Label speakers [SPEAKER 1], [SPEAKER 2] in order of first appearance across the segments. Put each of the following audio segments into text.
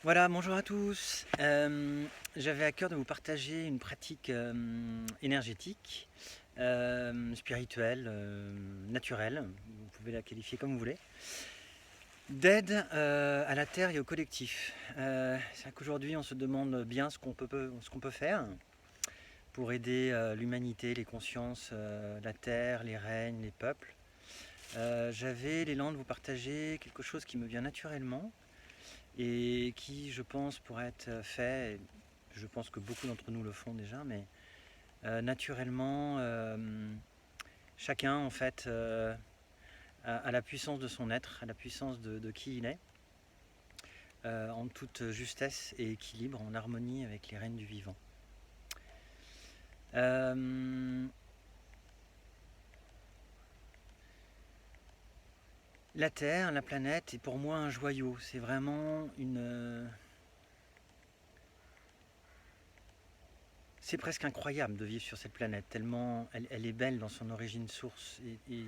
[SPEAKER 1] Voilà, bonjour à tous. J'avais à cœur de vous partager une pratique énergétique, spirituelle, naturelle, vous pouvez la qualifier comme vous voulez, d'aide à la Terre et au collectif. C'est vrai qu'aujourd'hui on se demande bien ce qu'on peut faire pour aider l'humanité, les consciences, la Terre, les règnes, les peuples. J'avais l'élan de vous partager quelque chose qui me vient naturellement et qui, je pense, pourrait être fait, et je pense que beaucoup d'entre nous le font déjà, mais naturellement, chacun, en fait, a la puissance de son être, a la puissance de qui il est, en toute justesse et équilibre, en harmonie avec les règnes du vivant. La Terre, la planète, est pour moi un joyau. C'est vraiment une... C'est presque incroyable de vivre sur cette planète, tellement elle est belle dans son origine source. Et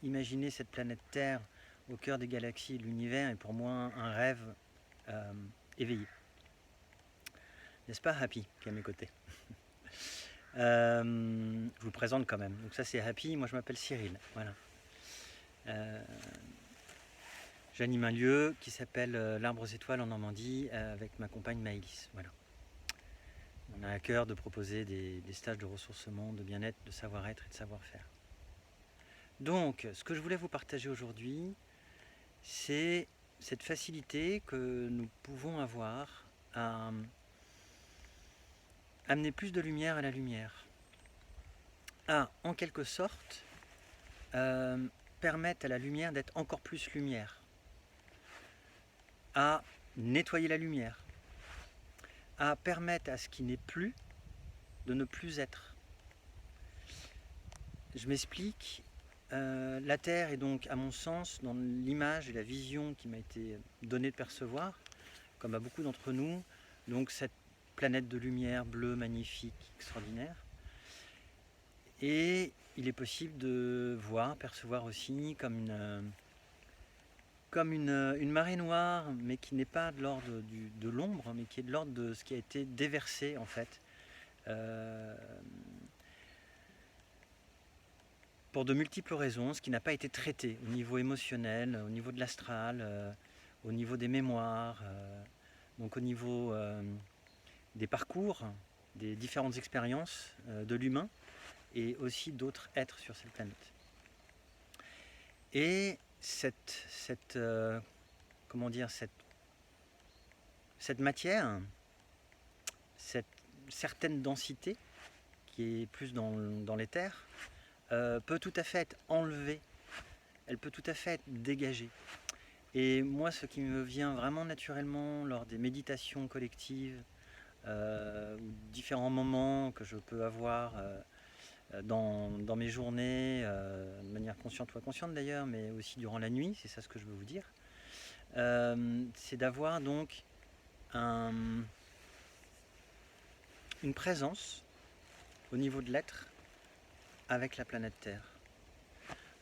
[SPEAKER 1] imaginer cette planète Terre au cœur des galaxies et de l'univers est pour moi un rêve euh, éveillé. N'est-ce pas Happy qui est à mes côtés? Je vous le présente quand même. Donc ça c'est Happy, moi je m'appelle Cyril. Voilà. Euh, J'anime un lieu qui s'appelle l'Arbre aux étoiles en Normandie avec ma compagne Maëlys. Voilà. On a à cœur de proposer des stages de ressourcement, de bien-être, de savoir-être et de savoir-faire. Donc, ce que je voulais vous partager aujourd'hui, c'est cette facilité que nous pouvons avoir à amener plus de lumière à la lumière, à, en quelque sorte, euh, permettre à la lumière d'être encore plus lumière, à nettoyer la lumière, à permettre à ce qui n'est plus de ne plus être. Je m'explique. La Terre est donc, à mon sens, dans l'image et la vision qui m'a été donnée de percevoir, comme à beaucoup d'entre nous, donc cette planète de lumière bleue, magnifique, extraordinaire. Et il est possible de voir, percevoir aussi comme une marée noire, mais qui n'est pas de l'ordre de l'ombre, mais qui est de l'ordre de ce qui a été déversé en fait. Euh, pour de multiples raisons, ce qui n'a pas été traité au niveau émotionnel, au niveau de l'astral, au niveau des mémoires, donc au niveau des parcours, des différentes expériences de l'humain et aussi d'autres êtres sur cette planète. Et comment dire, cette matière, cette certaine densité qui est plus dans l'éther, peut tout à fait être enlevée, elle peut tout à fait être dégagée. Et moi, ce qui me vient vraiment naturellement lors des méditations collectives, ou différents moments que je peux avoir dans mes journées, de manière consciente ou inconsciente d'ailleurs, mais aussi durant la nuit, c'est ça ce que je veux vous dire, c'est d'avoir donc un, une présence au niveau de l'être avec la planète Terre.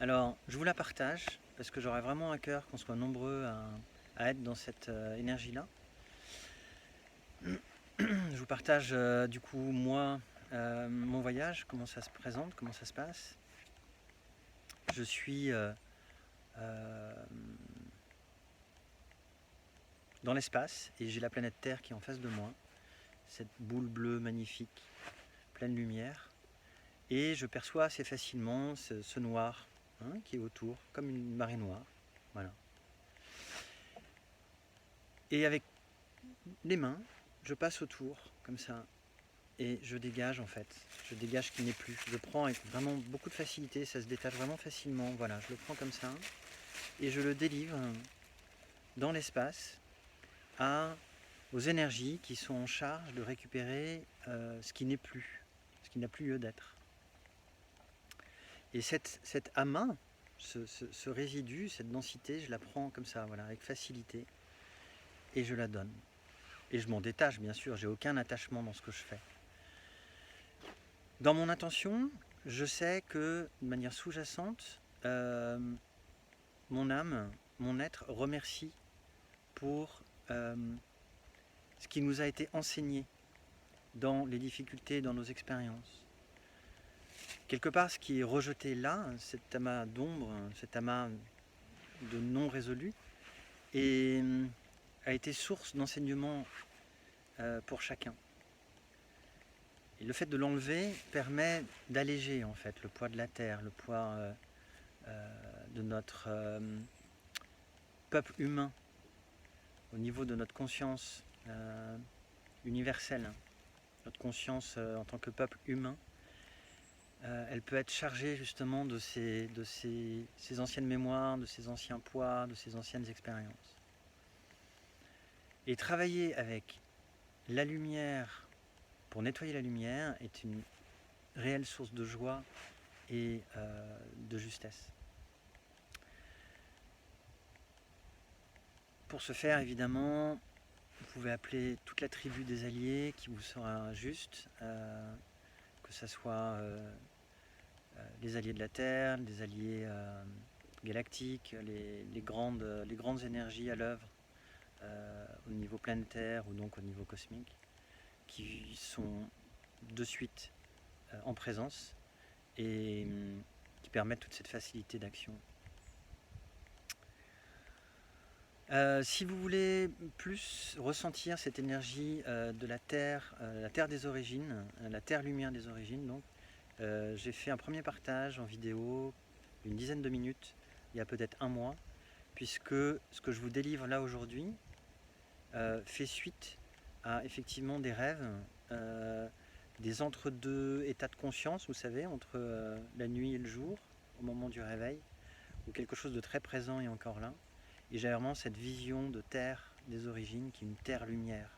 [SPEAKER 1] Alors, je vous la partage parce que j'aurais vraiment à cœur qu'on soit nombreux à être dans cette énergie-là. Je vous partage du coup moi mon voyage, comment ça se présente, comment ça se passe. Je suis euh, dans l'espace et j'ai la planète Terre qui est en face de moi, cette boule bleue magnifique, pleine lumière, et je perçois assez facilement ce noir qui est autour, comme une marée noire. Voilà. Et avec les mains, je passe autour, comme ça, et je dégage en fait. Je dégage ce qui n'est plus. Je prends avec vraiment beaucoup de facilité, ça se détache vraiment facilement. Voilà, je le prends comme ça, et je le délivre dans l'espace aux énergies qui sont en charge de récupérer ce qui n'est plus, ce qui n'a plus lieu d'être. Et cet amas, ce résidu, cette densité, je la prends comme ça, voilà, avec facilité, et je la donne. Et je m'en détache, bien sûr, j'ai aucun attachement dans ce que je fais. Dans mon intention, je sais que, de manière sous-jacente, mon âme, mon être remercie pour ce qui nous a été enseigné dans les difficultés, dans nos expériences. Quelque part, ce qui est rejeté là, cet amas d'ombre, cet amas de non résolu, a été source d'enseignement pour chacun. Et le fait de l'enlever permet d'alléger en fait le poids de la terre, le poids de notre peuple humain au niveau de notre conscience universelle, notre conscience en tant que peuple humain. Elle peut être chargée justement de ces anciennes mémoires, de ces anciens poids, de ces anciennes expériences. Et travailler avec la lumière pour nettoyer la lumière est une réelle source de joie et de justesse. Pour ce faire, évidemment, vous pouvez appeler toute la tribu des alliés qui vous sera juste, que ce soit les alliés de la Terre, les alliés galactiques, les grandes énergies à l'œuvre au niveau planétaire ou donc au niveau cosmique, qui sont de suite en présence et qui permettent toute cette facilité d'action. Si vous voulez plus ressentir cette énergie de la Terre des origines, la Terre-Lumière des origines, donc, j'ai fait un premier partage en vidéo, une dizaine de minutes, il y a peut-être un mois, puisque ce que je vous délivre là aujourd'hui fait suite à effectivement des rêves, des entre-deux états de conscience, vous savez, entre la nuit et le jour, au moment du réveil, où quelque chose de très présent est encore là. Et j'ai vraiment cette vision de terre des origines, qui est une terre-lumière.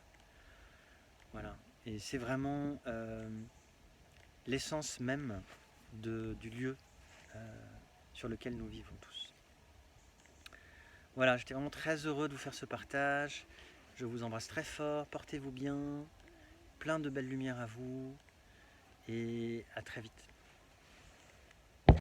[SPEAKER 1] Voilà. Et c'est vraiment l'essence même du lieu sur lequel nous vivons tous. Voilà, j'étais vraiment très heureux de vous faire ce partage. Je vous embrasse très fort, portez-vous bien, plein de belles lumières à vous, et à très vite.